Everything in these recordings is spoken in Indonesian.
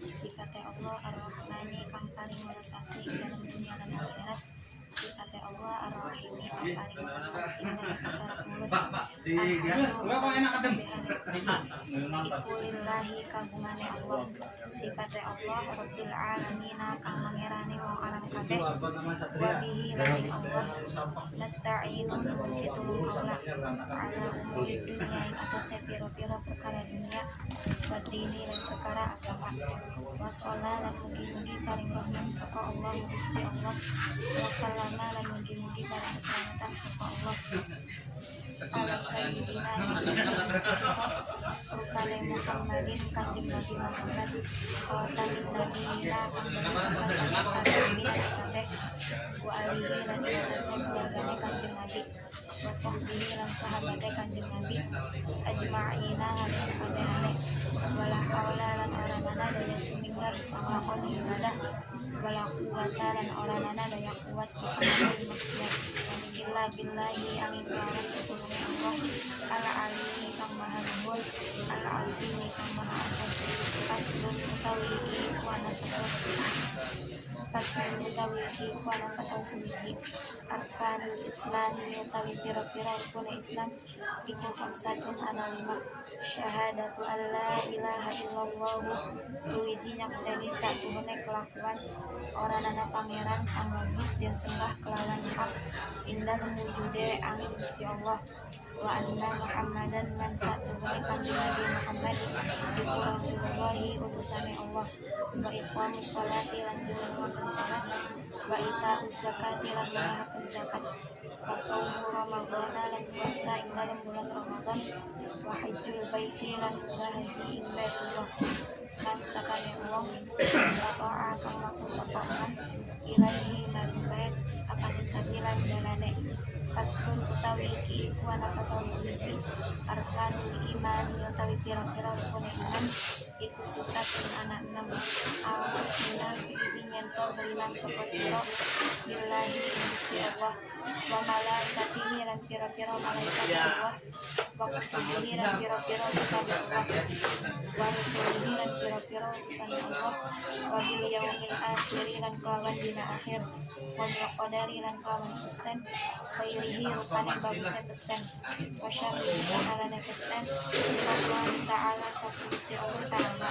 Sifate Allah Ar-Rahmani kang paling welas asih dalam dunia dan akhirat. Sifate Allah Ar-Rahimi kang paling welas asih dalam akhirat mulus. Ikulillahi kagungane Allah. Sifate Allah Rabbil Alamin kang mangerani wong alam kabeh. Wabihi lain Allah nasta'inu nuhun pitulung kaula ala umuri dunia ing atase pira-pira perkara dunia wadini lan perkara agama. Wassalam lan mugi-mugi paring rahmat saka Allah Gusti Allah. Wassalama lan mugi-mugi paring keselamatan saka Allah ala sayyidina rupane Muhammadin kanjeng Nabi Muhammad khatamin nabiyina kang bener kabeh wa alihi lan atase keluargane kanjeng Nabi wa sahbihi lan sahabate kanjeng Nabi ajma'ina hale sakabehane wala haula lan oranana daya sumingga bisa nglakoni ibadah wala quwata lan oranana daya kuat bisa nglakoni maksiat illa billahi angin kelawan pitulunge Allah ala alihi kang maha luhur ala azimi kang maha agung paslun utawi iki kuana pasal sewiji arkanul islami utawi pira-pira rukun Islam iku khamsatun ana 5 syahadatu alla ilaha illallah suwiji nyakseni satuhune kelakuan ora ana pangeran kang wajib den sembah kelawan hak indah wujude angin Gusti Allah wa anna Muhammadan man satuhune kanjeng Nabi Muhammad iku Rasulullahi utusane Allah wa iqamus sholati lan jumengaken salat wa ita'uz zakati lan ngahaken zakat wa shaumu ramadhana lan puasa ing dalem bulan Ramadan wa hajjul baiti lan haji ing Baitullah lan sakane wong sapa kang laku sapa ilahi maring bait akan sabilan dalane pasun utawi iki iku ana pasal sewiji arkanul iman utawi pira-pira rukun iman iku sitatun ana 6 awalina sewiji nyento beriman sapa sira billahi Gusti Allah wa malaikatihi lan pira-pira malaikat Allah wa kutubihi lan pira-pira kitab Allah wa rusulihi lan pira-pira utusan Allah wa bil yaumil akhir lan kelawan dina akhir wa bil qadari lan kelawan kesten khairihi rupane bagusnya kesten wa syarrihi lan alane kesten Allah ta'ala satu Gusti Allah ta'ala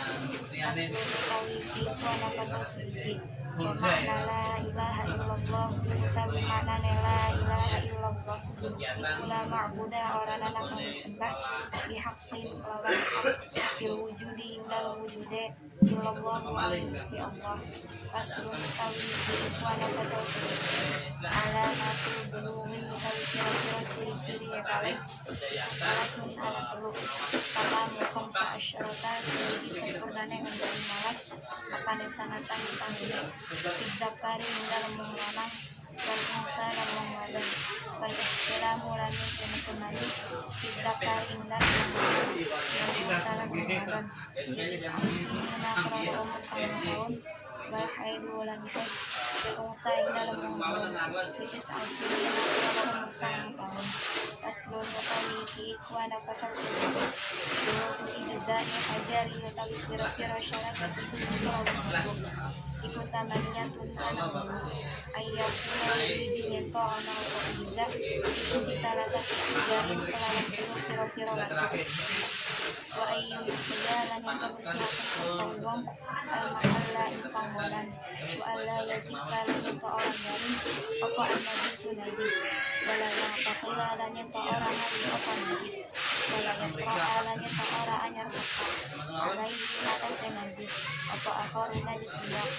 asli utawi iku ana pasal sewiji makna la ilaha illallah utawi makna la ilaha illallah la ma'budu ora ana kang disembah bihaqqin lawan hak fil wujudi ing dalem wujude illallah Gusti Allah paslun utawi iku ana pasal alamatul bulughi utawi kira-kira ciri-ciri kali salatun ala telu kalam khamsa asyarata sehingga sempurnane menjadi malas apane sanatan dipanggil Idzakari dalam mengulanang dan muka dan mengulanang berikhtiram mulai dengan kembali Idzakari dalam mengulanang dan muka dan mengulanang Is'asina kerana umur 1 tahun berhaidu bulan haid bermuka dalam mengulanang Is'asina kerana umur 1 tahun paslun utawi iku ana pasal sewiji dulu ijazahnya hajari utawi pira-pira syarat sesungguhnya iku tamanya tulisan ayat sewiji nyento ana ijazah iku ditalata dari kelawan pira-pira waktu wa ayyun sejalan yang terusnakan wong al-mahalla ing panggonan wa alla yazika lan nyento orang garing apa an-najisu najis wala yang pakila lan nyento orang hari apa najis wala yang ta'ala nyento orang anyar maka alaihi atasnya najis apa akharu najis biak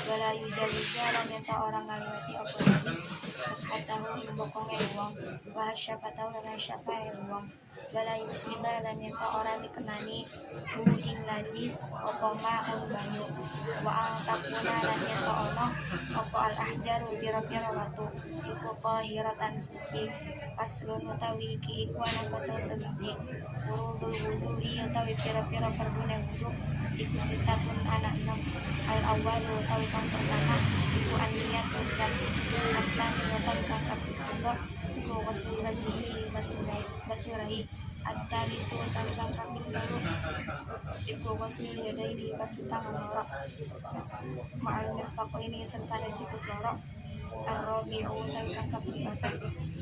wala yujaliza lan nyento orang ngaliwati apa najis subhatahu ing bokonge wong wa syafatahu lan syafae wong wala yusiba lan nyento orang dikenani ing najis apa ma'un banyu wa angtakuna lan nyento ono apa al-ahjaru pira-pira watu iku tahiratan suci paslun utawi iki iku ana pasal sewiji furudul wudu'i utawi pira-pira fardune wudu iku sitatun ana 6 al-awwal utawi kang pertama iku aniyatun dan aktan utawi kang kapitulo iku wasul wajihi basurai At-talitu tangkang kaping telu iku waslul yadaini pasutangan loro ma'al mirfaqaini serta sikut loro. Ar-rabi'u tangkang kaping papat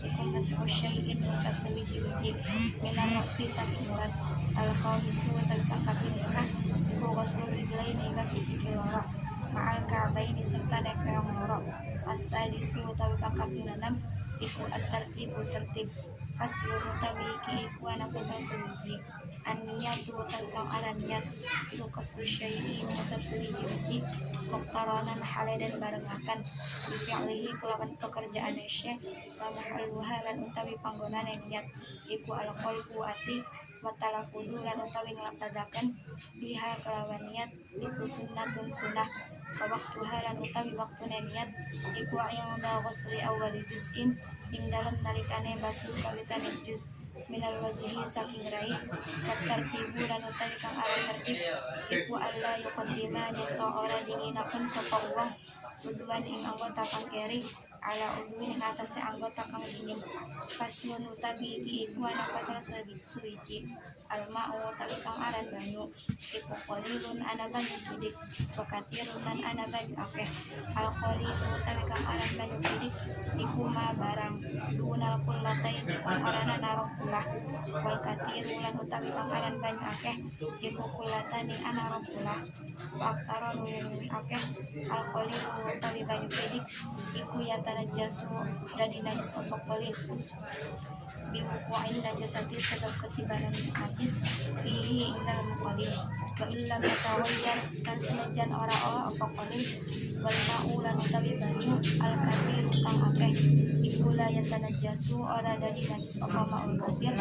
iku masku syai'in musab sewiji-wiji minar roksi saking ulas. Al-khamisu tangkang kaping lima iku waslul rijlaini sisiki loro ma'al ka'baini serta keong loro. As-sadisu tangkang kaping enam iku at-tartibu tertib. Aslun utawi iki iku ana pasal sewiji. An-niyatu tangkang ana niat iku kasbu syai'in musab sewiji-wiji muqtaranan hale dan barengakan bifi'lihi kelawan pekerjaan syekh wa mahalluha lan utawi panggonane niat iku al-qalbu ati wa talaffudu lan utawi nglapadaken biha kelawan niat iku sunnatun sunnah wa waqtuha lan utawi waktune niat iku ayanda ghusli awwali juz'in ing dalem nalikane basuh kawitane juz minal wajhi saking rai. Tertibu lan utawi kang arep tertib iku alla yuqaddima nyeto ora dinginaken sapa wong kuduan ing anggota kang keri ala ulwi ing atase anggota kang dingin. Pasyun utawi iki iku ana pasal suwiji. Al-ma'u utawi kang aran banyu iku qalilun ana banyu sidik wa katsirun lan ana banyu akeh. Al-qalilu utawi kang aran banyu sidik iku ma barang dunal kullataini kang arana narong kulah. Wal katsiru lan utawi kang aran banyu akeh iku kullatani ana rong kulah. Wa aktaron luwih akeh al-qalilu utawi banyu sidik iku yatanajjasu dadi najis apa qalil biwuqu'in najasati sebab ketibanan najis fihi ing dalam qalil wa illam yatawayyar dan senajan ora apa qalil wal ma'u lan utawi banyu al kathir kang akeh iku la yatanajjasu ora dadi najis apa ma'ul kathir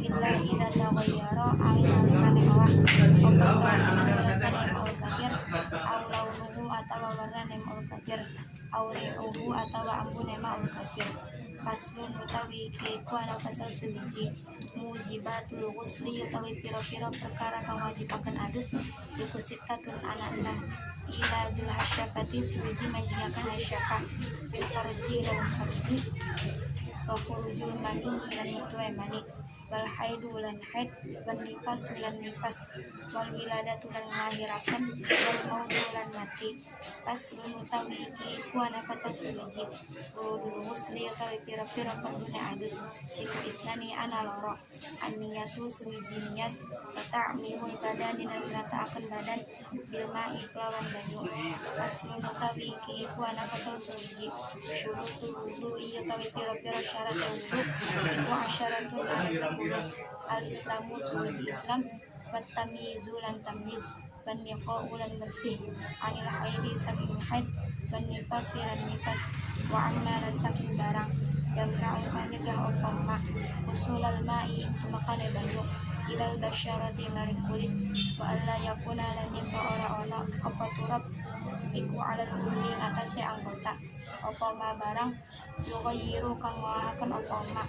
illa ida tawayyara alikane owah apa ma'ul kathir au launuhu atawa warnane ma'ul kathir au ri'uhu atawa ambune ma'ul kathir. Faslun utawi iku ana pasal sewiji. Mujibatul ghusli utawi pira-pira perkara kang wajibaken adus iku sitatun ana 6. Ila jul hasyafati sewiji majiakan hasyafah fil farji lan farji wa khurujul mani lan mutuai mani wal haidu lan haid wan nifas lan nifas wal wiladatu lan ngahiraken wal maudu lan mati. Paslun utawi iki iku ana pasal sewiji. Wudul ghusli utawi pira-pira perduna adus iku itnani ana loro. An-niyatu sewiji niat wa ta'mimul badani lan ngataaken badan bil ma'i kelawan banyu. Paslun utawi iki iku ana pasal sewiji. Syurutul wudu'i utawi pira-pira syarat wudu iku asyaratun ana 10. Al-islamu sewiji Islam wa tamyizu lan tamyiz wan niqa'u lan bersih anil haidi saking haid wan nifasi lan nifas wa amma lan saking barang dan na'u nyegah apa ma usulal ma'i itu makane banyu ilal basyarati maring kulit wa alla yakuna lan yen ora ana apa turab iku ala kulli atase anggota apa ma barang yughayyiru kang ngahaken apa ma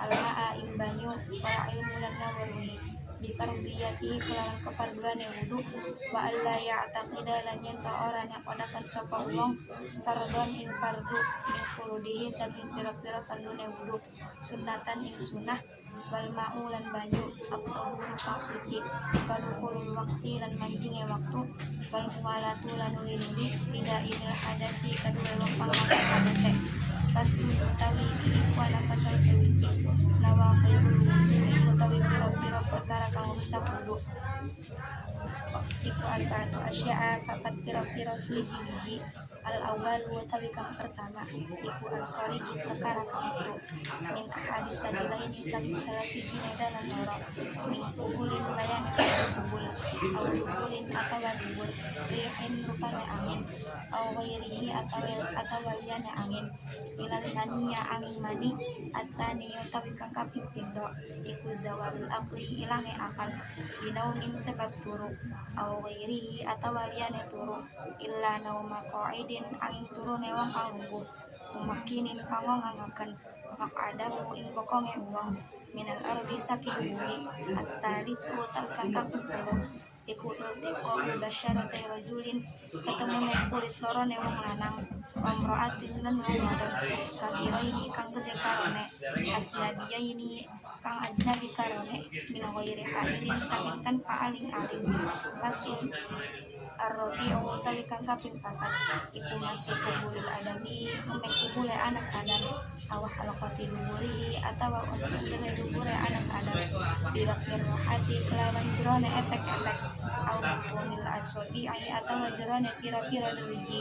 al-ma'a ing banyu wa ilmu lan nawawi bifardiyati kelawan keparduane wudu wa alla ya'taqida lan yen ora nyakodaken sapa wong fardhon ing fardu ing furudihi saking pira-pira fardune wudu sunnatan ing sunnah wal ma'u lan banyu at-tahuru kang suci wal dukhulul waqti lan manjinge waktu wal muwalatu lan nuli-nuli tidak inil hadasi kadue wong panglawan hadase. Paslun utawi iku ana pasal sewiji nawaqil wudu utawi pira-pira perkara kang rusak wudu iku arba'atu asya'a papat pira-pira sewiji-wiji. Al-awwal utawi kang pertama iku al-kharij perkara kang metu min ahadis sabilain saking salah siji dalan loro min kubulin layane kubul au kubulin atawa dubur rihin rupane angin au wairihi atawa liyane angin ilal mania angin mani atani utawi kang kaping pindho iku zawalul aqli ilange akal binaumin sebab turu au wairihi atawa liyane turu illa nauma qa'idin angin turu newang kang lungguh umakinin kang ngangaken makadahu ing bokonge wong minal ardi saking bumi at-tariku tangkang kaping telu iku iltiqo basyarati rajulin ketemune kulit lorone wong lanang wamroatin lan wong wadon kabiraini kang gede karone ajnabiyaini kang ajnabi karone min ghairi hailin saking tanpa aling-aling faslun Ar-Rabi'u utawi kang kaping papat iku masuk kubulil adami umek kubule anak Adam awah halaqati duburihi atawa untuk sire dubure anak Adam biwakir rohati kelawan jerone efek-efek awunil asobi ai atawa jerone pira-pira duwiji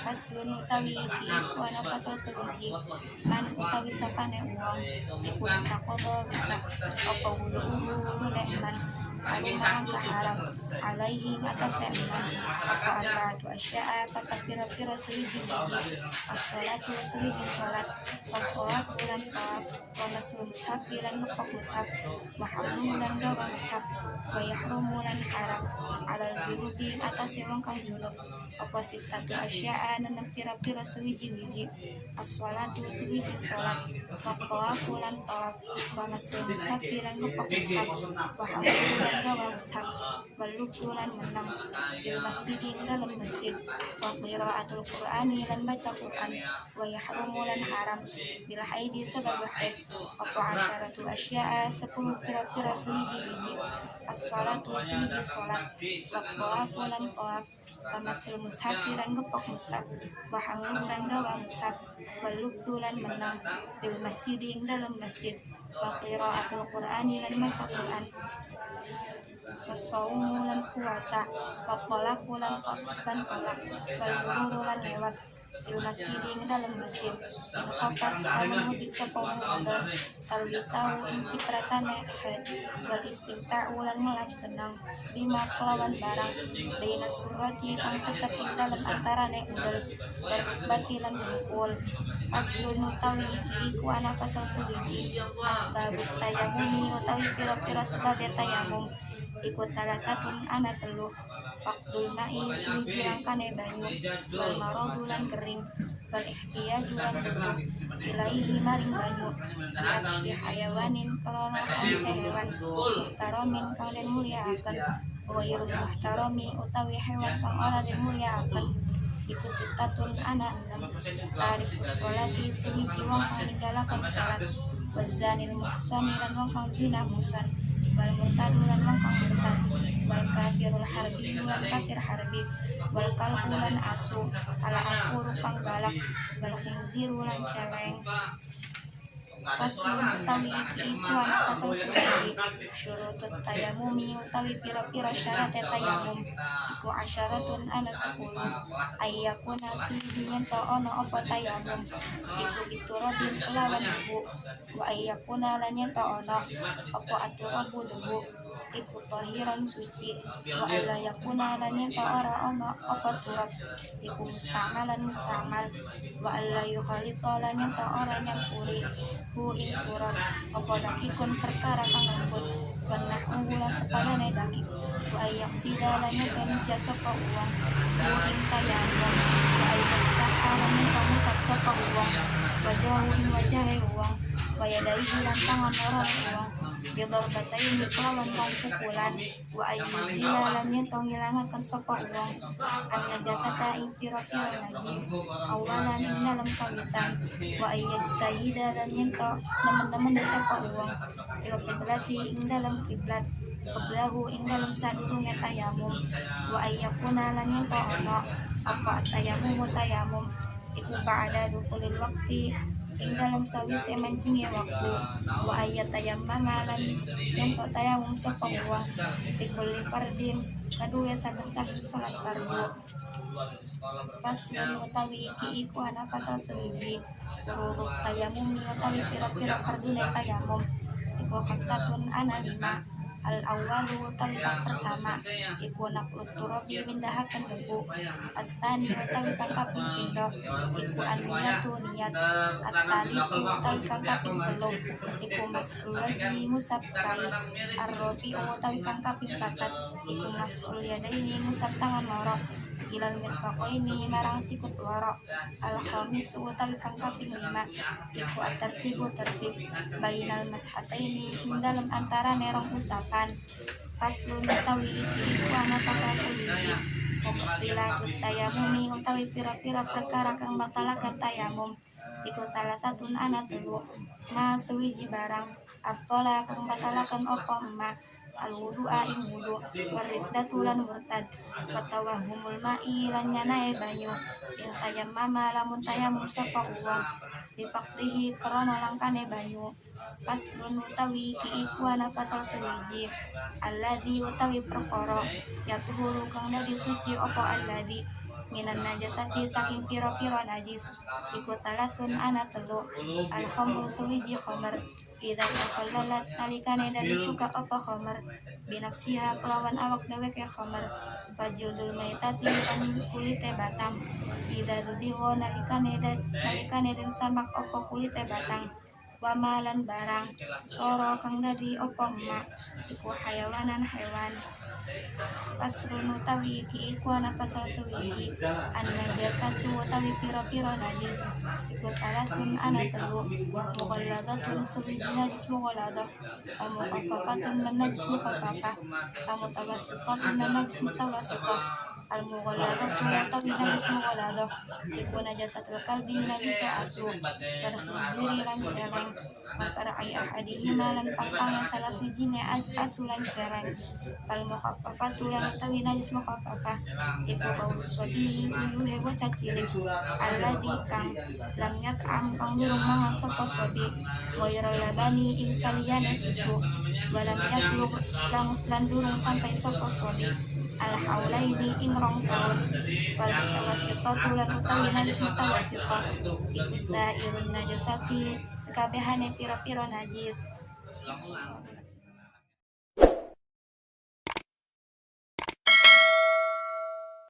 faslun utawi iki iku ana pasal sebuji man utawi sapane uang iku takodo bisa apa wulu-wulu man anu marang kaharam alaihi atas eman apa arba'atu asya'a kata pira-pira sewiji-wiji as-sholatu sewiji sholat wa bulan tawaf wa nasrul musab lan ngepok musab wa hamlu lan gawa musab wa yahrumu lan haram alal junubi atas wong kang junub apa sitatu asya'a nan pira-pira sewiji-wiji as-sholatu sewiji sholat wa bulan tawaf wa nasrul musab lan ngepok musab wa hamlu gawa musab balukulan menang di masjid dalam masjid wa qiraatul qur'ani lan baca Quran wa yahrumu lan haram bila haidi sebab haid apa asyaratu asya'a 10 pira-pira sewiji-wiji as-sholatu sewiji sholat wa qawalan qawab tamasul mushaf lan gepok mushaf wa hamlu lan gawa mushaf balukulan menang di masjid dalam masjid wa qiraatul qur'ani lan baca Quran wasaumu lan puasa wakola kulan dan kolak balburu lan lewat di masjid ing dalam masjid kopat anu mudik sepuluh modal kalau tahu inci pratane head wal istimta'u lan melap senang lima kelawan barang baina surati kang tetep ing dalam antarane udel batilan mengkul aslun utawi iki iku ana pasal sewiji asbabut tayamumi utawi pira-pira sebab tayamum ikut salah satu anak telu fakdul ma'i suci rangkane banyu wal marodulan kering wal ihtiyajulan butuh ilaihi maring banyu biaksyi hayawanin karena kongse hewan muhtaromin kang den mulia akan wairul muhtaromi utawi hewan kang ora den mulia akan iku sitatun anak 6 tarikus sholati sewiji wong kang ninggalaken sholat wazanil muhsani lan wong kang zina muhsan wal murtadu lan wong kang murtad wal kafirul harbi lan kafir harbi wal kalbu lan asu ala akuru kang galak wal khinziru lan celeng Paslon utawi iki iku ana pasal suci syurutut tayamumi utawi pira-pira syarat tayamum iku asyaratun ana 10 ayyakuna sidiyan to ono apa tayamum iku biturabin kelawan debu wa ayyakuna lan yen to ono apa aturabu debu iku tahiran suci wa ala yakuna lan yen to ora ono apa turab iku mustamalan mustamal wa alla yukhalita lan yen to ora nyampuri hu ing turab apa dakikun perkara kang lembut wenah unggula sepadane dakik wa ayak sida lan yen jasa ka uang hu ing tayamum wa ayak saka lan yen musab saka uang wajahu ing wajahe uang wa yadaihi lan tangan ora uang bidor batayin kelawan kang pukulan wa ayyuzila lan yen to ngilangaken sapa uang an najasata ing pira-pira najis awalan ing dalam kawitan wa ayyajtahida lan yen to nemen-nemen sapa uang ila kiblati ing dalam kiblat qablahu ing dalam sadurunge tayamum wa ayyakuna lan yen to ono apa tayamum iku ba'da dukulil waqti ing dalam sawise mancinge waktu wa ayat tayammama lan yen to tayamum sapa uang ikul fardin kadue saben-saben salat fardu pas yang utawi iki iku ana pasal sewiji urut tayamum utawi pira-pira fardune tayamum iku khamsatun ana 5 al-awwalu utawi kang pertama iku naqlut turabi mindahaken debu at-tani utawi kang kaping pindho iku an-niyatu niyat at-talifu utawi kang kaping 3 iku mas'ul wajhi musab kai ar-rabi utawi kang kaping 4 iku mas'ul yadaini musab tangan loro ilal mirfaqaini marang sikut loro al-khamis utawi kang kaping 5 iku at-tartibu tertib bainal mashataini ing dalem antara nerong usapan Faslun utawi iki iku ana pasal sewiji Muqtilatut tayamumi utawi pira-pira perkara kang batalaken tayamum iku talatatun ana telu ma sewiji barang afdala kang batalaken opo ma al wudu'a ing wudu wariddatu lan murtad watawahumul ma'i lan nyanae banyu ing tayammama lamun tayamum sapa wong dipakdihi krana langkane banyu Faslun utawi iki iku ana pasal sewiji alladzi utawi perkara yatuhuru kang dadi suci opo alladzi minan najasati saking pira-pira najis iku talatun ana telu al khamru sewiji khamr idza takhallalat nalikane dadi cuka opo khamr binafsiha kelawan awak dheweke khamr fajildul maitati kan kulite batang idza dubiho nalikane den samak opo kulite batang wamalan barang soro kang dadi opo emak iku hayawanan hewan Faslun utawi iki iku ana pasal sewiji an najasatu utawi pira-pira najis iku talasun ana telu mughalladatun sewiji najis mughalladah kamu kafafatun lan najis mukafafah kamu tawassitun lan najis mutawassitah al mughalladatu utawi najis mughalladah iku najasatul kalbi najis asu berkhuzuri lan cereng Matar'ai ahadihima lan pampangnya salah sijine asu lan cereng Al mukhaffafatu lan utawi najis mukhaffafah iku baulus sodi uyuhe bocah cilik alladzi kang lam yat'am kang durung mangan sapa sodi ghairal labani ing saliyane susu walam yablugh lan durung sampai sapa sodi al haulaini ing rong taun wal mutawassitatu lan utawi najis mutawassitah iku sairun najasati sekabehane pira-pira najis